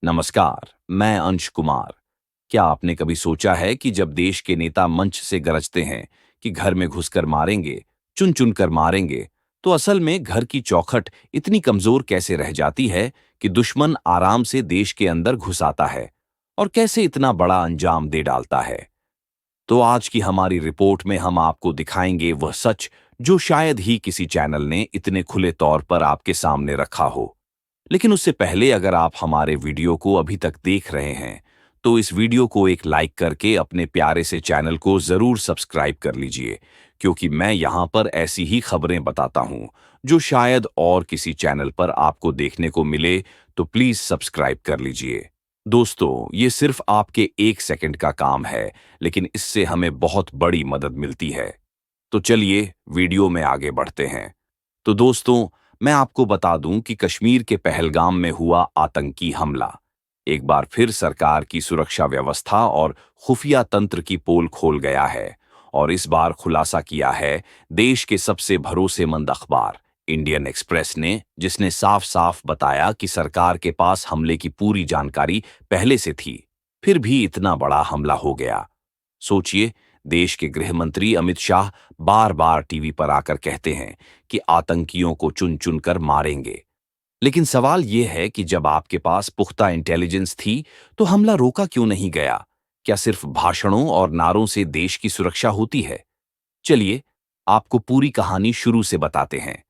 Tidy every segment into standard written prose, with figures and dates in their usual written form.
नमस्कार, मैं अंश कुमार। क्या आपने कभी सोचा है कि जब देश के नेता मंच से गरजते हैं कि घर में घुसकर मारेंगे, चुन चुन कर मारेंगे, तो असल में घर की चौखट इतनी कमजोर कैसे रह जाती है कि दुश्मन आराम से देश के अंदर घुस आता है और कैसे इतना बड़ा अंजाम दे डालता है। तो आज की हमारी रिपोर्ट में हम आपको दिखाएंगे वह सच जो शायद ही किसी चैनल ने इतने खुले तौर पर आपके सामने रखा हो। लेकिन उससे पहले अगर आप हमारे वीडियो को अभी तक देख रहे हैं, तो इस वीडियो को एक लाइक करके अपने प्यारे से चैनल को जरूर सब्सक्राइब कर लीजिए, क्योंकि मैं यहाँ पर ऐसी ही खबरें बताता हूँ जो शायद और किसी चैनल पर आपको देखने को मिले। तो प्लीज सब्सक्राइब कर लीजिए। दोस्तों, ये सिर्फ आपके 1 सेकंड का काम है, लेकिन इससे हमें बहुत बड़ी मदद मिलती है। तो चलिए वीडियो में आगे बढ़ते हैं। तो दोस्तों, मैं आपको बता दूं कि कश्मीर के पहलगाम में हुआ आतंकी हमला एक बार फिर सरकार की सुरक्षा व्यवस्था और खुफिया तंत्र की पोल खोल गया है। और इस बार खुलासा किया है देश के सबसे भरोसेमंद अखबार इंडियन एक्सप्रेस ने, जिसने साफ साफ बताया कि सरकार के पास हमले की पूरी जानकारी पहले से थी, फिर भी इतना बड़ा हमला हो गया। सोचिए, देश के गृह मंत्री अमित शाह बार बार टीवी पर आकर कहते हैं कि आतंकियों को चुन चुन कर मारेंगे। लेकिन सवाल यह है कि जब आपके पास पुख्ता इंटेलिजेंस थी, तो हमला रोका क्यों नहीं गया? क्या सिर्फ भाषणों और नारों से देश की सुरक्षा होती है? चलिए, आपको पूरी कहानी शुरू से बताते हैं।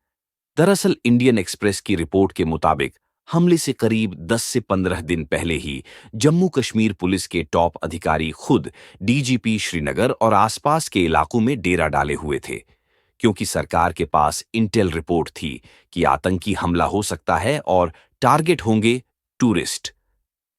दरअसल इंडियन एक्सप्रेस की रिपोर्ट के मुताबिक हमले से करीब 10 से 15 दिन पहले ही जम्मू कश्मीर पुलिस के टॉप अधिकारी खुद डीजीपी श्रीनगर और आसपास के इलाकों में डेरा डाले हुए थे, क्योंकि सरकार के पास इंटेल रिपोर्ट थी कि आतंकी हमला हो सकता है और टारगेट होंगे टूरिस्ट।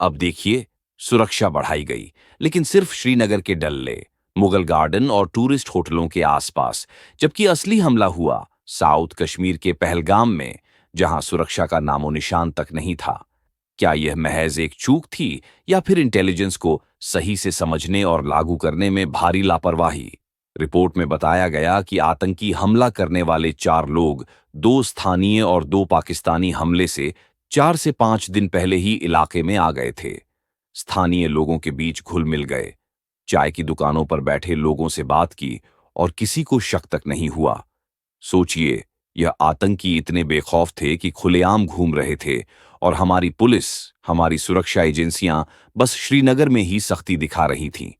अब देखिए, सुरक्षा बढ़ाई गई, लेकिन सिर्फ श्रीनगर के डल्ले, मुगल गार्डन और टूरिस्ट होटलों के आसपास, जबकि असली हमला हुआ साउथ कश्मीर के पहलगाम में, जहां सुरक्षा का नामो निशान तक नहीं था। क्या यह महज एक चूक थी या फिर इंटेलिजेंस को सही से समझने और लागू करने में भारी लापरवाही? रिपोर्ट में बताया गया कि आतंकी हमला करने वाले 4 लोग 2 स्थानीय और 2 पाकिस्तानी हमले से 4 से 5 दिन पहले ही इलाके में आ गए थे। स्थानीय लोगों के बीच घुल मिल गए, चाय की दुकानों पर बैठे लोगों से बात की और किसी को शक तक नहीं हुआ। सोचिए, यह आतंकी इतने बेखौफ थे कि खुलेआम घूम रहे थे और हमारी पुलिस, हमारी सुरक्षा एजेंसियां बस श्रीनगर में ही सख्ती दिखा रही थीं।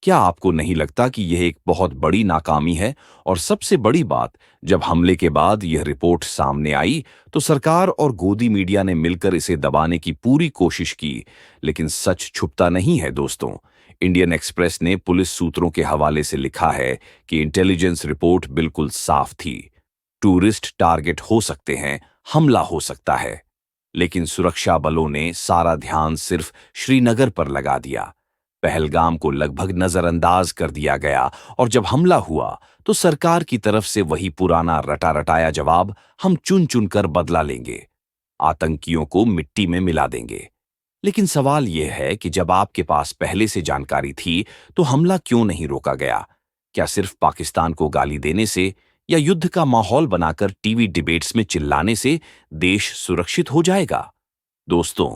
क्या आपको नहीं लगता कि यह एक बहुत बड़ी नाकामी है? और सबसे बड़ी बात, जब हमले के बाद यह रिपोर्ट सामने आई, तो सरकार और गोदी मीडिया ने मिलकर इसे दबाने की पूरी कोशिश की, लेकिन सच छुपता नहीं है दोस्तों। इंडियन एक्सप्रेस ने पुलिस सूत्रों के हवाले से लिखा है कि इंटेलिजेंस रिपोर्ट बिल्कुल साफ थी। टूरिस्ट टारगेट हो सकते हैं, हमला हो सकता है। लेकिन सुरक्षा बलों ने सारा ध्यान सिर्फ श्रीनगर पर लगा दिया। पहलगाम को लगभग नजरअंदाज कर दिया गया और जब हमला हुआ, तो सरकार की तरफ से वही पुराना रटा रटाया जवाब, हम चुन चुन कर बदला लेंगे, आतंकियों को मिट्टी में मिला देंगे। लेकिन सवाल यह है कि जब आपके पास पहले से जानकारी थी, तो हमला क्यों नहीं रोका गया? क्या सिर्फ पाकिस्तान को गाली देने से या युद्ध का माहौल बनाकर टीवी डिबेट्स में चिल्लाने से देश सुरक्षित हो जाएगा? दोस्तों,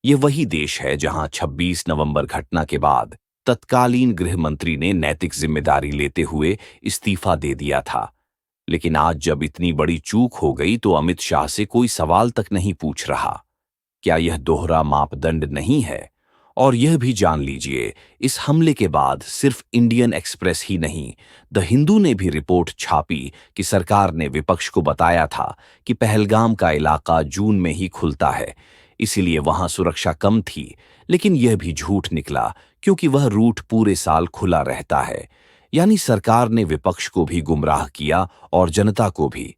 ये वही देश है जहां 26 नवंबर घटना के बाद तत्कालीन गृह मंत्री ने नैतिक जिम्मेदारी लेते हुए इस्तीफा दे दिया था। लेकिन आज जब इतनी बड़ी चूक हो गई, तो अमित शाह से कोई सवाल तक नहीं पूछ रहा। क्या यह दोहरा मापदंड नहीं है? और यह भी जान लीजिए, इस हमले के बाद सिर्फ इंडियन एक्सप्रेस ही नहीं, द हिंदू ने भी रिपोर्ट छापी कि सरकार ने विपक्ष को बताया था कि पहलगाम का इलाका जून में ही खुलता है, इसीलिए वहां सुरक्षा कम थी। लेकिन यह भी झूठ निकला, क्योंकि वह रूट पूरे साल खुला रहता है। यानी सरकार ने विपक्ष को भी गुमराह किया और जनता को भी।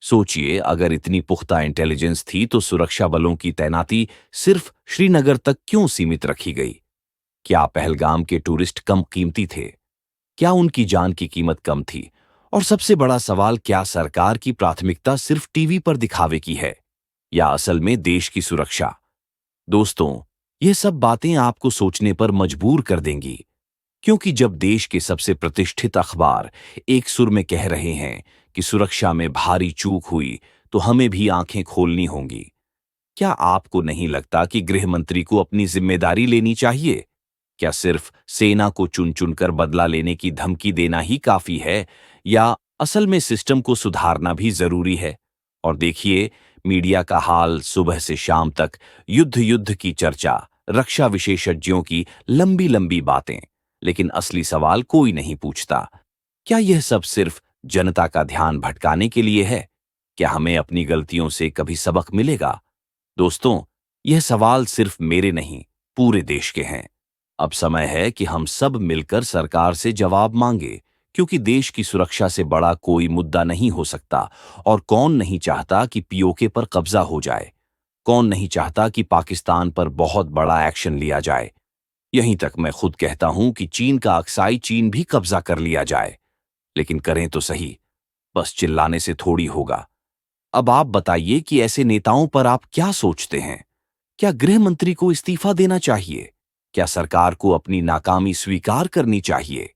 सोचिए, अगर इतनी पुख्ता इंटेलिजेंस थी, तो सुरक्षा बलों की तैनाती सिर्फ श्रीनगर तक क्यों सीमित रखी गई? क्या पहलगाम के टूरिस्ट कम कीमती थे? क्या उनकी जान की कीमत कम थी? और सबसे बड़ा सवाल, क्या सरकार की प्राथमिकता सिर्फ टीवी पर दिखावे की है या असल में देश की सुरक्षा? दोस्तों, ये सब बातें आपको सोचने पर मजबूर कर देंगी, क्योंकि जब देश के सबसे प्रतिष्ठित अखबार एक सुर में कह रहे हैं कि सुरक्षा में भारी चूक हुई, तो हमें भी आंखें खोलनी होंगी। क्या आपको नहीं लगता कि गृह मंत्री को अपनी जिम्मेदारी लेनी चाहिए? क्या सिर्फ सेना को चुन चुनकर बदला लेने की धमकी देना ही काफी है, या असल में सिस्टम को सुधारना भी जरूरी है? और देखिए, मीडिया का हाल सुबह से शाम तक युद्ध युद्ध की चर्चा, रक्षा विशेषज्ञों की लंबी लंबी बातें, लेकिन असली सवाल कोई नहीं पूछता। क्या यह सब सिर्फ जनता का ध्यान भटकाने के लिए है? क्या हमें अपनी गलतियों से कभी सबक मिलेगा? दोस्तों, यह सवाल सिर्फ मेरे नहीं, पूरे देश के हैं। अब समय है कि हम सब मिलकर सरकार से जवाब मांगे, क्योंकि देश की सुरक्षा से बड़ा कोई मुद्दा नहीं हो सकता। और कौन नहीं चाहता कि पीओके पर कब्जा हो जाए? कौन नहीं चाहता कि पाकिस्तान पर बहुत बड़ा एक्शन लिया जाए? यहीं तक मैं खुद कहता हूं कि चीन का अक्साई चीन भी कब्जा कर लिया जाए। लेकिन करें तो सही, बस चिल्लाने से थोड़ी होगा। अब आप बताइए कि ऐसे नेताओं पर आप क्या सोचते हैं? क्या गृह मंत्री को इस्तीफा देना चाहिए? क्या सरकार को अपनी नाकामी स्वीकार करनी चाहिए?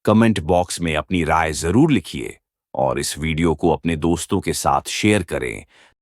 कमेंट बॉक्स में अपनी राय जरूर लिखिए और इस वीडियो को अपने दोस्तों के साथ शेयर करें